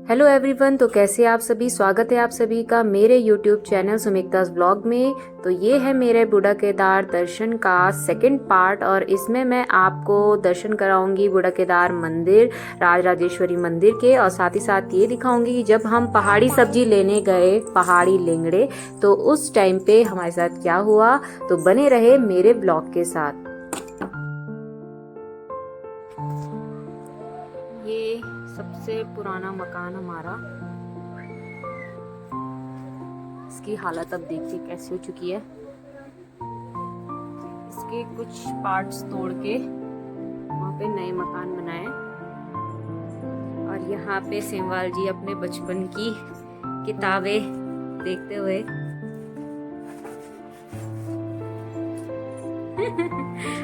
Hello everyone, तो कैसे आप सभी। स्वागत है आप सभी का मेरे यूट्यूब चैनल सुमिक्तास ब्लॉग में। तो ये है मेरे बूढ़ा केदार दर्शन का सेकंड पार्ट और इसमें मैं आपको दर्शन कराऊंगी बूढ़ा केदार मंदिर, राजराजेश्वरी मंदिर के, और साथ ही साथ ये दिखाऊंगी कि जब हम पहाड़ी सब्जी लेने गए, पहाड़ी लेंगड़े, तो उस टाइम पे हमारे साथ क्या हुआ। तो बने रहे मेरे ब्लॉग के साथ। ये सबसे पुराना मकान हमारा, इसकी हालत अब देखिए कैसी हो चुकी है। इसके कुछ पार्ट्स तोड़ के वहाँ पे नए मकान बनाए और यहाँ पे सेमवाल जी अपने बचपन की किताबें देखते हुए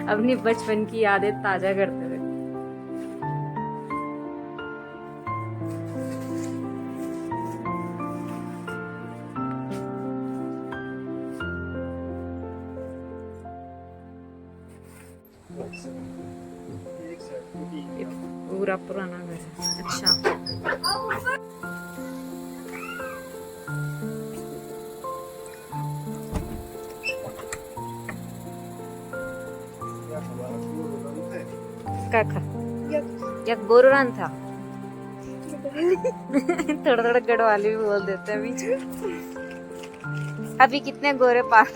अपनी बचपन की यादें ताजा करते हुए। पूरा पुराना घर है। अच्छा, काका या गोरुरान था। थोड़ा थोड़ा गढ़वाली भी बोल देते हैं बीच में। अभी कितने गोरे पार्क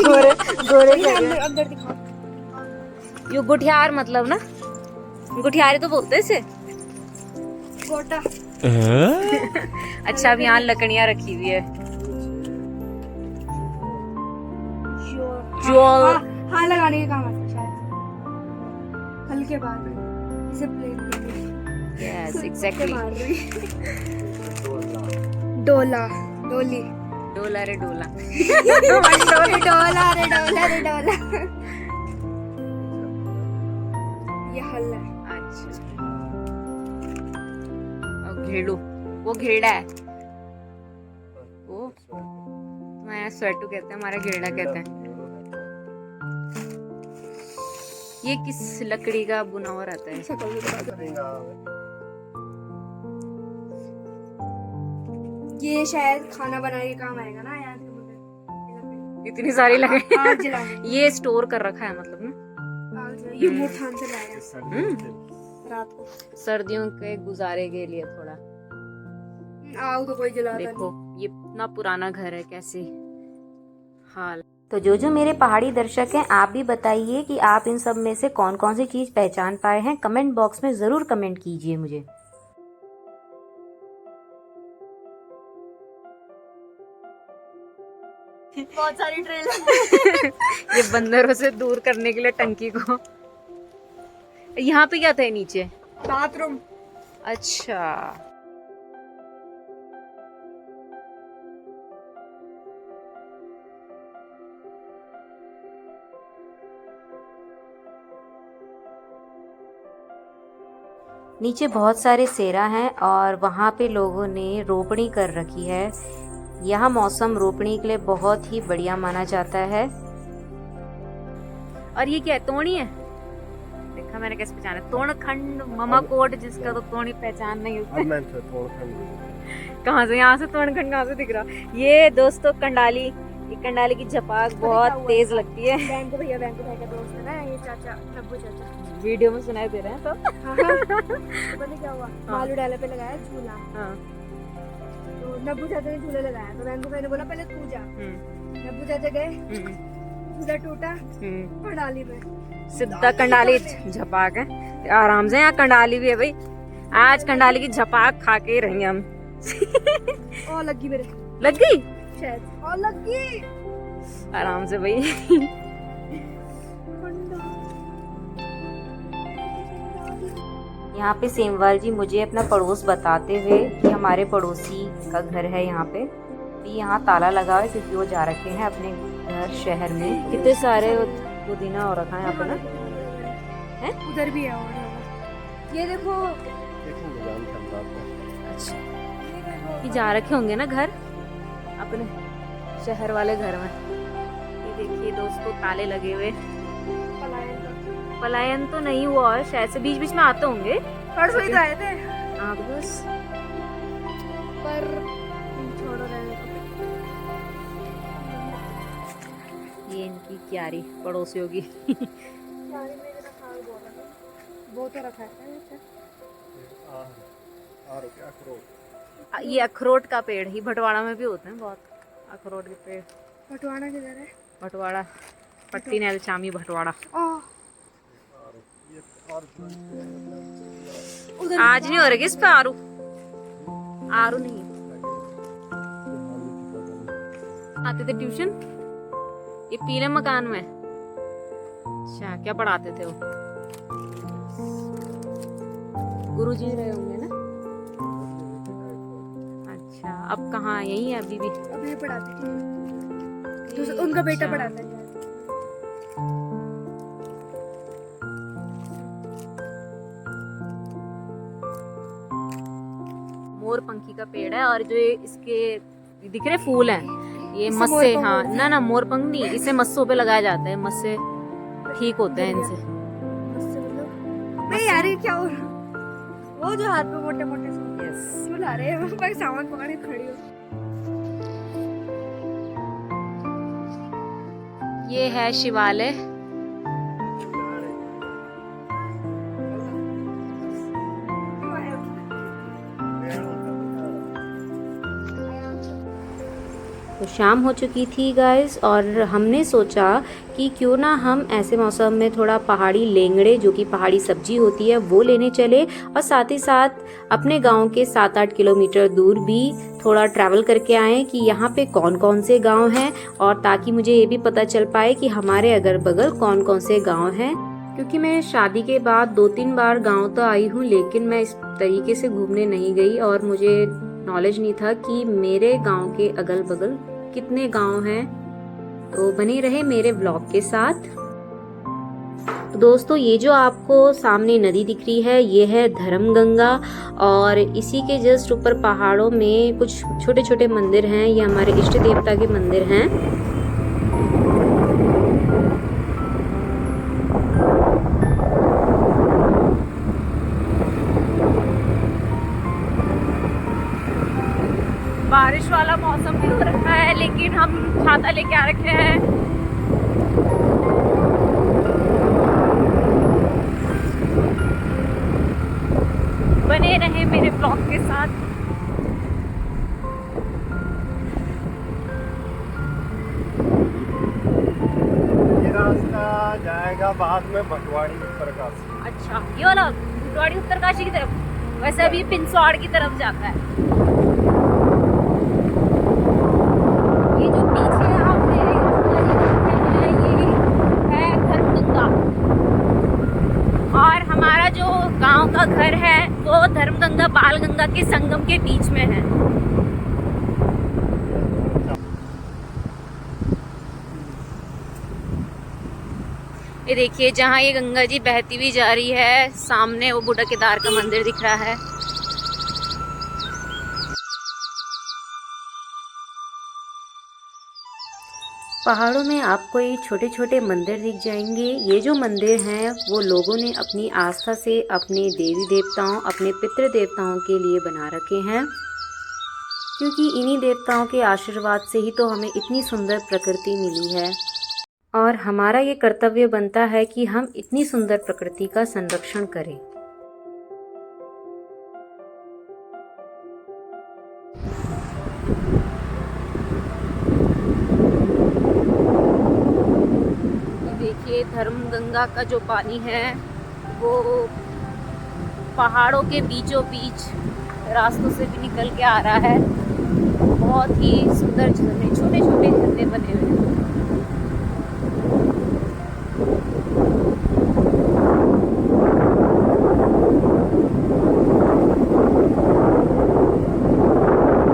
गोरे गोरे अंदर दिखा। यो गुठियार मतलब ना, गुठियारे तो बोलते हैं इसे। गोटा। अच्छा, अब यहाँ लकड़ियाँ रखी हुई है। जो हाँ लगाने के काम आता है शायद, हल्के बार में इसे प्लेन करके। Yes exactly. मार रही। डोला डोली डोला रे डोला। डोला रे डोला रे डोला। ये हल है। अच्छा, और घेड़ू, वो घेड़ा है। वो तुम्हारे स्वेटू कहते हैं, हमारा घेड़ा कहते हैं। ये किस लकड़ी का बुना हुआ रहता है? ये शायद खाना बनाने के काम आएगा ना यार। इतनी सारी लकड़ी। आग जलाने। ये स्टोर कर रखा है मतलब ना। ये मोट खान से लाया रात को सर्दियों के गुजारे के लिए थोड़ा। आग तो कोई जलाता देखो ये इतना पुराना घर है, कैसे हाल। तो जो मेरे पहाड़ी दर्शक हैं, आप भी बताइए कि आप इन सब में से कौन कौन सी चीज पहचान पाए हैं। कमेंट बॉक्स में जरूर कमेंट कीजिए मुझे। बहुत सारी ट्रेल। ये बंदरों से दूर करने के लिए टंकी को। यहाँ पे क्या था नीचे? बाथरूम। अच्छा, नीचे बहुत सारे सेरा हैं और वहाँ पे लोगों ने रोपणी कर रखी है। यहाँ मौसम रोपणी के लिए बहुत ही बढ़िया माना जाता है। और ये क्या है? तोड़ी है। देखा मैंने कैसे पहचाना। तोड़खंड ममा कोट, जिसका तो तोड़ी पहचान नहीं होती। कहाँ से, यहाँ से तोड़खंड कहाँ से दिख रहा? ये दोस्तों कंडाली, ये कंडाली की झपाक बहुत तेज लगती है। बैंक भैया का दोस्त है ना ये चाचा, नब्बू चाचा। वीडियो में सुनाई दे रहे हैं तो। हाँ। पता क्या हुआ, बालू डाले पे लगाया झूला। हाँ। तो नब्बू चाचा ने झूला लगाया, तो बैंक भैया ने बोला पहले तू जा। नब्बू चाचा गए, झूला टूटा कंडाली में। सीधा कंडाली झपाक है। आराम से, यहाँ कंडाली भी है भाई। आज कंडाली की झपाक खा के ही रहेंगे हम। और लग गई मेरे। लग गई शायद, और लग गई आराम से भाई। यहाँ पे सेमवाल जी मुझे अपना पड़ोस बताते हुए कि हमारे पड़ोसी का घर है यहाँ पे। यहाँ ताला लगा है क्योंकि वो जा रखे हैं अपने घर शहर में। कितने सारे पुदीना हो रखा है यहाँ पे ना। है उधर भी है और ये देखो। अच्छा, ये जा रखे होंगे ना घर अपने शहर वाले घर में। ये देखिए दोस्तों, ताले लगे हुए। पलायन तो नहीं हुआ है शायद से, बीच बीच में आते होंगे। परसों ही तो आए थे। आप बस पर छोड़ो रहने को। ये इनकी क्यारी पड़ोसियों की। सारी मेरे रखा है बोला वो तो रखा है ऐसे। ये अखरोट का पेड़ ही भटवाड़ा में भी होते हैं बहुत, अखरोट के पेड़। भटवाड़ा किधर है? भटवाड़ा पट्टी नैल चामी भटवाड़ा। आज नहीं हो रहे किस पे आरू? आरू नहीं आते थे ट्यूशन ये पीले मकान में। अच्छा क्या पढ़ाते थे वो? गुरुजी रहे होंगे ना? अच्छा अब कहाँ, यही है अभी भी? अभी पढ़ाते थे तो उनका बेटा पढ़ाता है। मोर पंखी का पेड़ है और जो इसके दिख रहे फूल हैं ये मस्से, हाँ ना ना मोर पंख नहीं, इसे मस्सों पे लगाया जाता है, मस्से ठीक होते हैं इनसे। नहीं यार ये क्या हो रहा? वो जो हाथ में मोटे मोटे से ला रहे हैं, मैं सामान पकड़े खड़ी हूँ। ये है शिवालय। तो शाम हो चुकी थी गाइस और हमने सोचा कि क्यों ना हम ऐसे मौसम में थोड़ा पहाड़ी लेंगड़े जो कि पहाड़ी सब्जी होती है वो लेने चले और साथ ही साथ अपने गांव के 7-8 किलोमीटर दूर भी थोड़ा ट्रैवल करके आए कि यहाँ पे कौन कौन से गांव हैं और ताकि मुझे ये भी पता चल पाए कि हमारे अगल बगल कौन कौन से गांव हैं। क्योंकि मैं शादी के बाद 2-3 बार गांव तो आई हूँ लेकिन मैं इस तरीके से घूमने नहीं गई और मुझे नॉलेज नहीं था कि मेरे गांव के अगल बगल कितने गांव हैं। तो बने रहे मेरे ब्लॉग के साथ। तो दोस्तों ये जो आपको सामने नदी दिख रही है ये है धर्मगंगा और इसी के जस्ट ऊपर पहाड़ों में कुछ छोटे छोटे मंदिर हैं, ये हमारे इष्ट देवता के मंदिर हैं। बारिश वाला मौसम भी हो रखा है लेकिन हम छाता लेके आ रखे हैं। बने रहे मेरे ब्लॉग के साथ। ये रास्ता जाएगा बाद में भटवाड़ी उत्तरकाशी। अच्छा ये वाला भटवाड़ी उत्तरकाशी की तरफ, वैसे अभी पिंसवाड़ की तरफ जाता है। ये जो पीछे आप मेरे ये है धर्मगंगा और हमारा जो गांव का घर है वो धर्मगंगा बालगंगा के संगम के बीच में है। ये देखिए जहाँ ये गंगा जी बहती हुई जा रही है सामने वो बूढ़ा केदार का मंदिर दिख रहा है। पहाड़ों में आपको ये छोटे छोटे मंदिर दिख जाएंगे। ये जो मंदिर हैं वो लोगों ने अपनी आस्था से अपने देवी देवताओं, अपने पितृ देवताओं के लिए बना रखे हैं, क्योंकि इन्हीं देवताओं के आशीर्वाद से ही तो हमें इतनी सुंदर प्रकृति मिली है और हमारा ये कर्तव्य बनता है कि हम इतनी सुंदर प्रकृति का संरक्षण करें। देखिए धर्मगंगा का जो पानी है वो पहाड़ों के बीचों बीच रास्तों से भी निकल के आ रहा है। बहुत ही सुंदर झरने, छोटे छोटे झरने बने हुए हैं।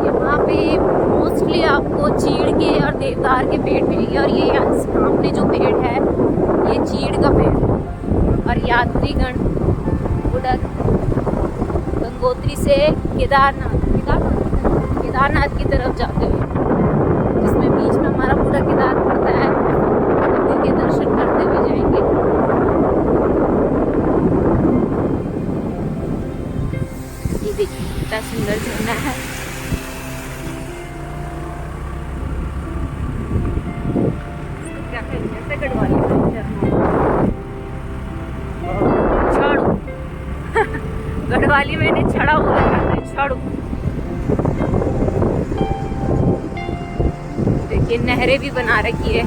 यहाँ पे मोस्टली आपको चीड़ के और देवदार के पेड़ मिलेंगे और ये सामने जो पेड़ है ये चीड़ का पेड़ और यात्रीगण उधर गंगोत्री से केदारनाथ की तरफ जाते हुए, जिसमें बीच में हमारा पूरा केदार पड़ता है, मंदिर के दर्शन करते हुए जाएंगे। ये देखिए कितना सुंदर झरना है। क्या कहते हैं, गढ़वाली छाड़ू गढ़वाली में इन्हें छड़ा बोला जाता है, छाड़ू। देखिए नहरें भी बना रखी है।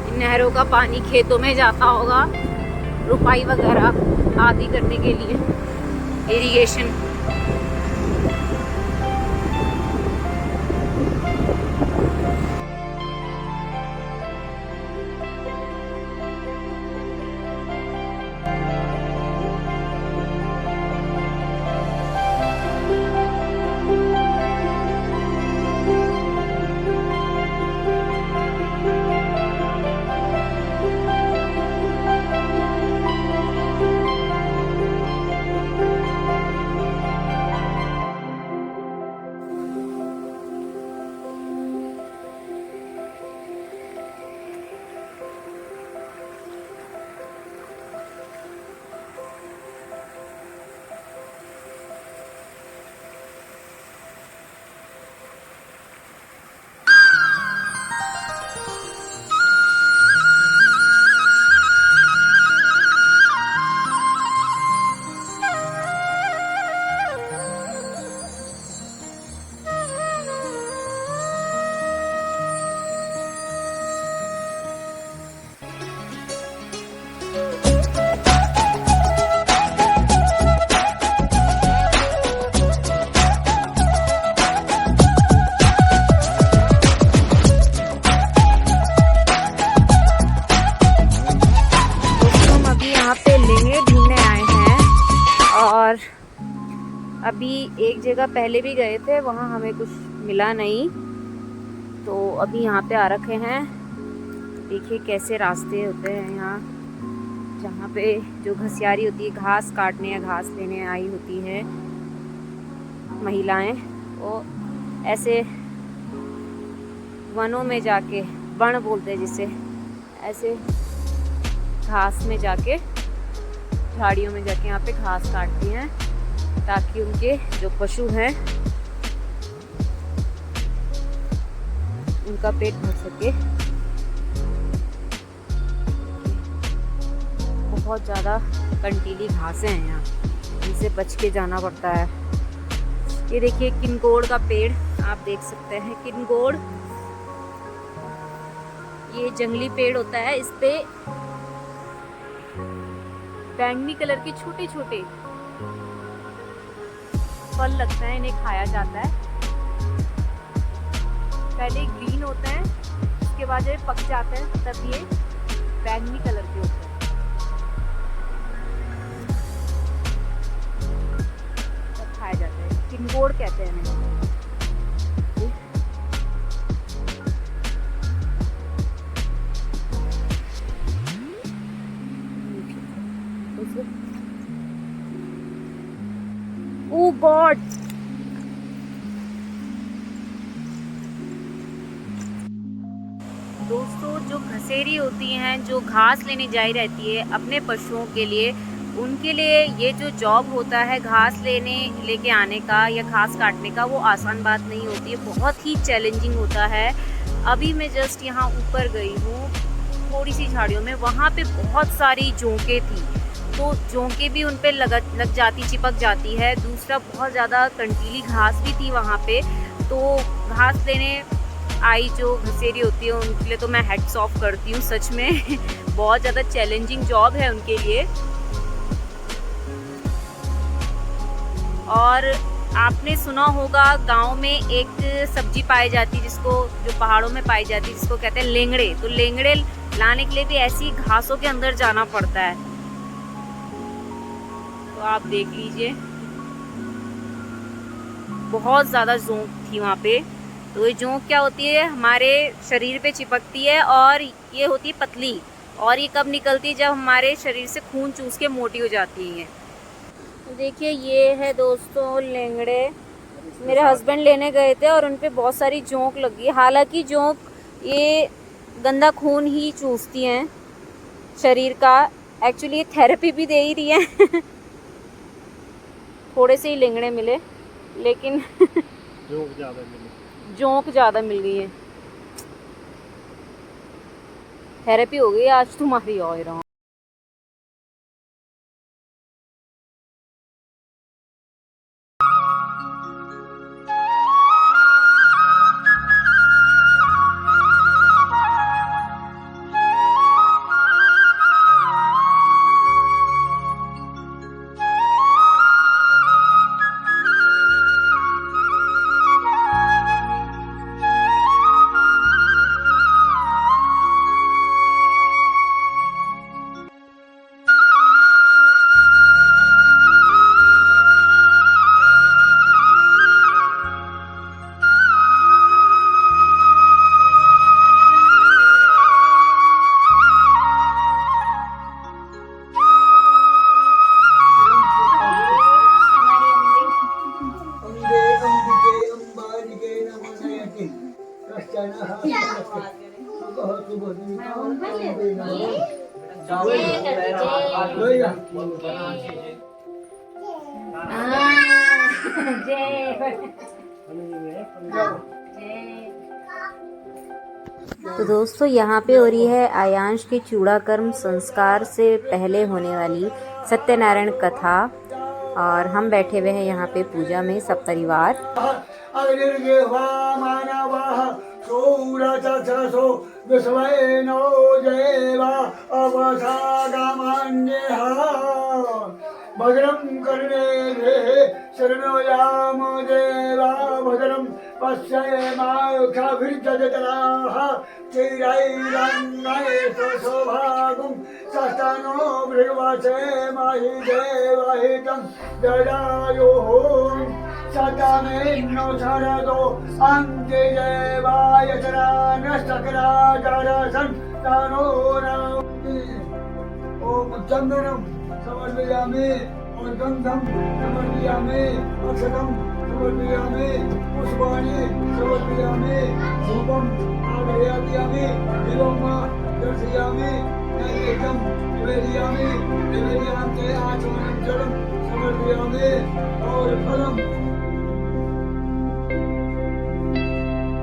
इन नहरों का पानी खेतों में जाता होगा रुपाई वगैरह आदि करने के लिए, इरिगेशन। अभी एक जगह पहले भी गए थे, वहाँ हमें कुछ मिला नहीं, तो अभी यहाँ पे आ रखे हैं। देखिए कैसे रास्ते होते हैं यहाँ, जहाँ पे जो घसियारी होती है, घास काटने या घास लेने आई होती है महिलाएं, वो ऐसे वनों में जाके, वन बोलते हैं जिसे, ऐसे घास में जाके, झाड़ियों में जाके यहाँ पे घास काटती हैं ताकि उनके जो पशु हैं उनका पेट भर सके। बहुत ज़्यादा कंटीली घासें हैं यहाँ, इनसे बच के जाना पड़ता है। ये देखिए किनकोड़ का पेड़ आप देख सकते हैं, किनकोड़ ये जंगली पेड़ होता है। इस पे बैंगनी कलर के छोटे छोटे फल लगता है, इन्हें खाया जाता है। पहले ग्रीन होता है, उसके बाद जब पक जाता है तब ये बैंगनी कलर के होते हैं, तब खाया जाता है। किनकोड़ कहते हैं इन्हें। Oh God! दोस्तों जो घसेरी होती हैं, जो घास लेने जाई रहती है अपने पशुओं के लिए, उनके लिए ये जो जॉब होता है घास लेके आने का या घास काटने का, वो आसान बात नहीं होती है, बहुत ही चैलेंजिंग होता है। अभी मैं जस्ट यहाँ ऊपर गई हूँ थोड़ी सी झाड़ियों में, वहाँ पे बहुत सारी जोंकें थी, तो जोंकें भी उन पे लग जाती, चिपक जाती है। दूसरा बहुत ज़्यादा कंटीली घास भी थी वहाँ पे, तो घास लेने आई जो घसेरी होती है उनके लिए तो मैं हेड्स ऑफ करती हूँ सच में। बहुत ज़्यादा चैलेंजिंग जॉब है उनके लिए। और आपने सुना होगा गांव में एक सब्जी पाई जाती है जिसको, जो पहाड़ों में पाई जाती है, जिसको कहते हैं लेंगड़े। तो लेंगड़े लाने के लिए भी ऐसी घासों के अंदर जाना पड़ता है। तो आप देख लीजिए बहुत ज़्यादा जोंक थी वहाँ पे। तो ये जोंक क्या होती है, हमारे शरीर पे चिपकती है और ये होती है पतली, और ये कब निकलती है, जब हमारे शरीर से खून चूस के मोटी हो जाती है। तो देखिए ये है दोस्तों लेंगड़े, मेरे हस्बैंड लेने गए थे और उन पे बहुत सारी जोंक लगी। हालांकि जोंक ये गंदा खून ही चूसती हैं शरीर का, एक्चुअली ये थेरेपी भी दे ही रही है। थोड़े से ही लेंगड़े मिले, लेकिन जोंक ज़्यादा मिले। जोंक ज़्यादा मिल गई है। थेरेपी हो गई आज तुम्हारी और रहा। तो दोस्तों यहाँ पे हो रही है आयांश के चूड़ाकर्म संस्कार से पहले होने वाली सत्यनारायण कथा, और हम बैठे हुए हैं यहाँ पे पूजा में सब परिवार। भद्रं कर्णेभिः शृणुयाम देवा भद्रं पश्येमाक्षभिर्जजतराः चिरैरन्नैस्तशोभागुं सस्तनो भृगवसेमहि देवहितं जडायुः शतमेनो शरदो अन्त्यदेवाय शरानस्तकराजरसन् तनोरम् ॐ चन्दनं समर्पयामि और गंधम समर्पयामि, अक्षतम समर्पयामि, पुष्पाणि समर्पयामि, धूपम आघ्रापयामि, दीपं दर्शयामि, नैवेद्यं निवेदयामि, निवेदयान्ते आचमनं जलं समर्पयामि और फलं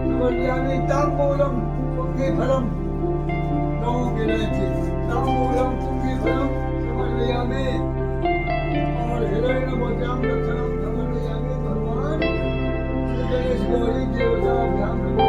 समर्पयामि। ताम्बूलं पुण्यफलं नमो विरयति, ताम्बूलं पुण्यफलं समर्पयामि और हृदय नमोद्याम रक्षणं समर्पयामि। भगवान श्री गणेश गौरी देवताभ्यां नमः।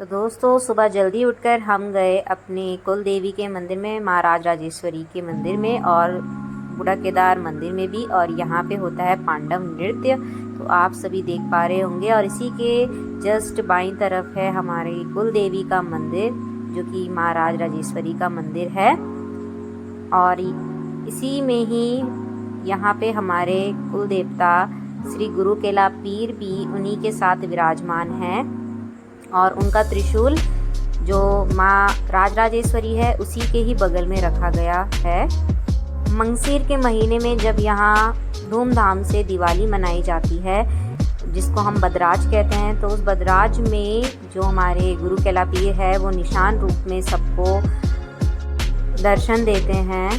तो दोस्तों सुबह जल्दी उठकर हम गए अपने कुल देवी के मंदिर में, माँ राज राजेश्वरी के मंदिर में और बूढ़ा केदार मंदिर में भी, और यहाँ पे होता है पांडव नृत्य, तो आप सभी देख पा रहे होंगे। और इसी के जस्ट बाईं तरफ है हमारी कुल देवी का मंदिर, जो कि माँ राज राजेश्वरी का मंदिर है, और इसी में ही यहाँ पे हमारे कुल देवता श्री गुरु केला पीर भी उन्हीं के साथ विराजमान हैं, और उनका त्रिशूल जो माँ राज राजेश्वरी है उसी के ही बगल में रखा गया है। मंगसीर के महीने में जब यहाँ धूमधाम से दिवाली मनाई जाती है, जिसको हम बदराज कहते हैं, तो उस बदराज में जो हमारे गुरु केला पीर है वो निशान रूप में सबको दर्शन देते हैं।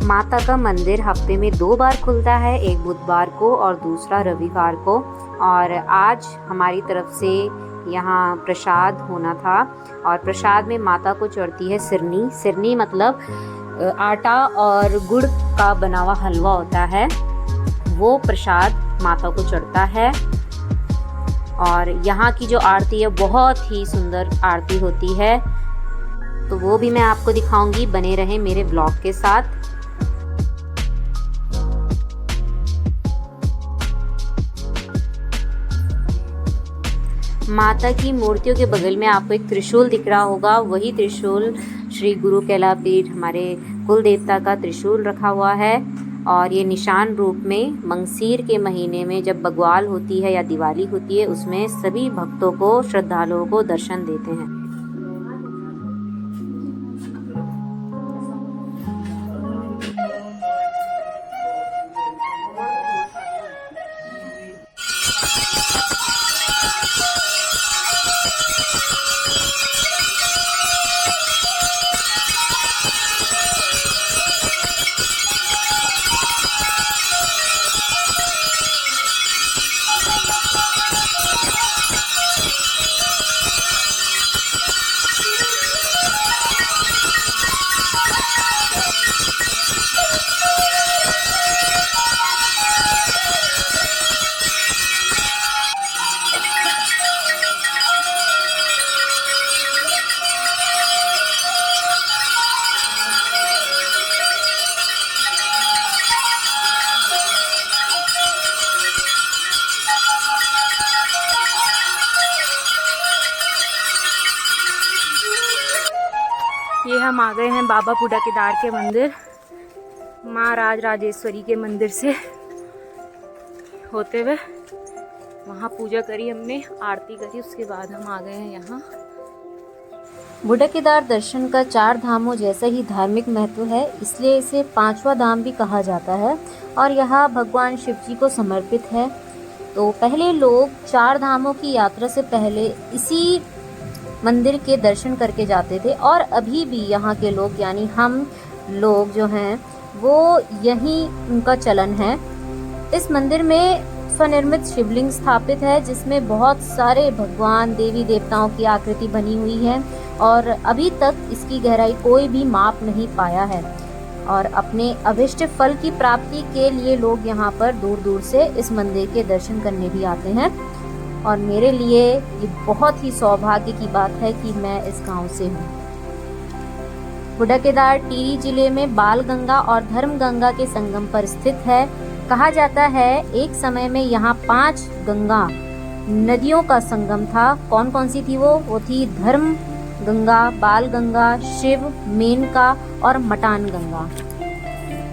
माता का मंदिर हफ्ते में 2 बार खुलता है, एक बुधवार को और दूसरा रविवार को, और आज हमारी तरफ से यहाँ प्रसाद होना था, और प्रसाद में माता को चढ़ती है सिरनी। सिरनी मतलब आटा और गुड़ का बना हुआ हलवा होता है, वो प्रसाद माता को चढ़ता है। और यहाँ की जो आरती है बहुत ही सुंदर आरती होती है, तो वो भी मैं आपको दिखाऊंगी, बने रहें मेरे ब्लॉग के साथ। माता की मूर्तियों के बगल में आपको एक त्रिशूल दिख रहा होगा, वही त्रिशूल श्री गुरु केला पीर हमारे कुल देवता का त्रिशूल रखा हुआ है। और ये निशान रूप में मंगसीर के महीने में जब बग्वाल होती है या दिवाली होती है, उसमें सभी भक्तों को, श्रद्धालुओं को दर्शन देते हैं। ये हम आ गए हैं बाबा बूढ़ा केदार के मंदिर। माँ राज राजेश्वरी के मंदिर से होते हुए वहाँ पूजा करी हमने, आरती करी, उसके बाद हम आ गए हैं यहाँ। बूढ़ा केदार दर्शन का 4 धामों जैसा ही धार्मिक महत्व है, इसलिए इसे 5वां धाम भी कहा जाता है और यह भगवान शिव जी को समर्पित है। तो पहले लोग 4 धामों की यात्रा से पहले इसी मंदिर के दर्शन करके जाते थे और अभी भी यहाँ के लोग यानी हम लोग जो हैं वो यहीं उनका चलन है। इस मंदिर में स्वनिर्मित शिवलिंग स्थापित है जिसमें बहुत सारे भगवान देवी देवताओं की आकृति बनी हुई है और अभी तक इसकी गहराई कोई भी माप नहीं पाया है और अपने अभिष्ट फल की प्राप्ति के लिए लोग यहाँ पर दूर दूर से इस मंदिर के दर्शन करने भी आते हैं। और मेरे लिए ये बहुत ही सौभाग्य की बात है कि मैं इस गांव से हूँ। बूढ़ा केदार टिहरी जिले में बाल गंगा और धर्म गंगा के संगम पर स्थित है। कहा जाता है एक समय में यहाँ 5 गंगा नदियों का संगम था। कौन कौन सी थी वो थी धर्म गंगा, बाल गंगा, शिव, मेनका और मटान गंगा।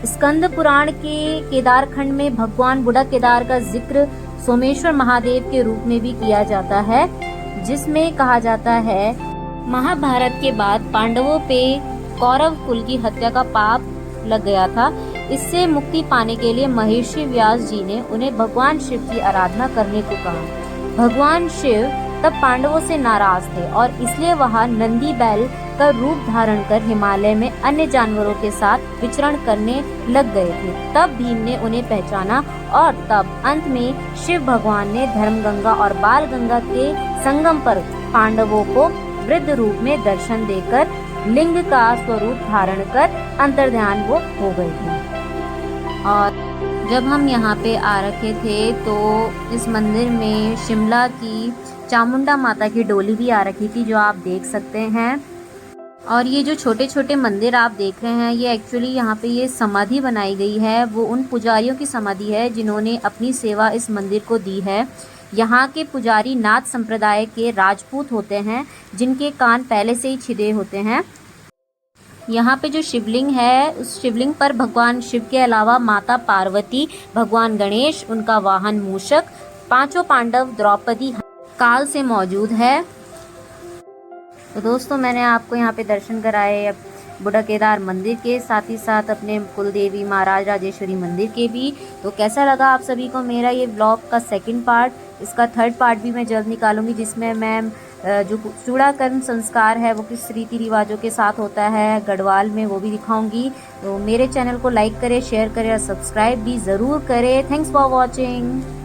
स्कंद पुराण के केदार खंड में भगवान बूढ़ा केदार का जिक्र सोमेश्वर महादेव के रूप में भी किया जाता है, जिसमें कहा जाता है महाभारत के बाद पांडवों पे कौरव कुल की हत्या का पाप लग गया था। इससे मुक्ति पाने के लिए महर्षि व्यास जी ने उन्हें भगवान शिव की आराधना करने को कहा। भगवान शिव तब पांडवों से नाराज थे और इसलिए वह नंदी बैल का रूप धारण कर हिमालय में अन्य जानवरों के साथ विचरण करने लग गए थे। तब भीम ने उन्हें पहचाना और तब अंत में शिव भगवान ने धर्मगंगा और बाल गंगा के संगम पर पांडवों को वृद्ध रूप में दर्शन देकर लिंग का स्वरूप धारण कर अंतर्ध्यान वो हो गए थे। और जब हम यहाँ पे आ रखे थे तो इस मंदिर में शिमला की चामुंडा माता की डोली भी आ रखी थी, जो आप देख सकते हैं। और ये जो छोटे छोटे मंदिर आप देख रहे हैं, ये एक्चुअली यहाँ पे ये समाधि बनाई गई है, वो उन पुजारियों की समाधि है जिन्होंने अपनी सेवा इस मंदिर को दी है। यहाँ के पुजारी नाथ संप्रदाय के राजपूत होते हैं जिनके कान पहले से ही छिदे होते हैं। यहाँ पे जो शिवलिंग है, उस शिवलिंग पर भगवान शिव के अलावा माता पार्वती, भगवान गणेश, उनका वाहन मूषक, 5 पांडव, द्रौपदी काल से मौजूद है। तो दोस्तों, मैंने आपको यहाँ पे दर्शन कराए बूढ़ा केदार मंदिर के, साथ ही साथ अपने कुलदेवी महाराज राजेश्वरी मंदिर के भी। तो कैसा लगा आप सभी को मेरा ये ब्लॉग का 2nd पार्ट? इसका 3rd पार्ट भी मैं जल्द निकालूंगी, जिसमें मैं जो चूड़ाकरण संस्कार है वो किस रीति रिवाजों के साथ होता है गढ़वाल में, वो भी दिखाऊंगी। तो मेरे चैनल को लाइक करें, शेयर करें और सब्सक्राइब भी ज़रूर करें। Thanks for watching.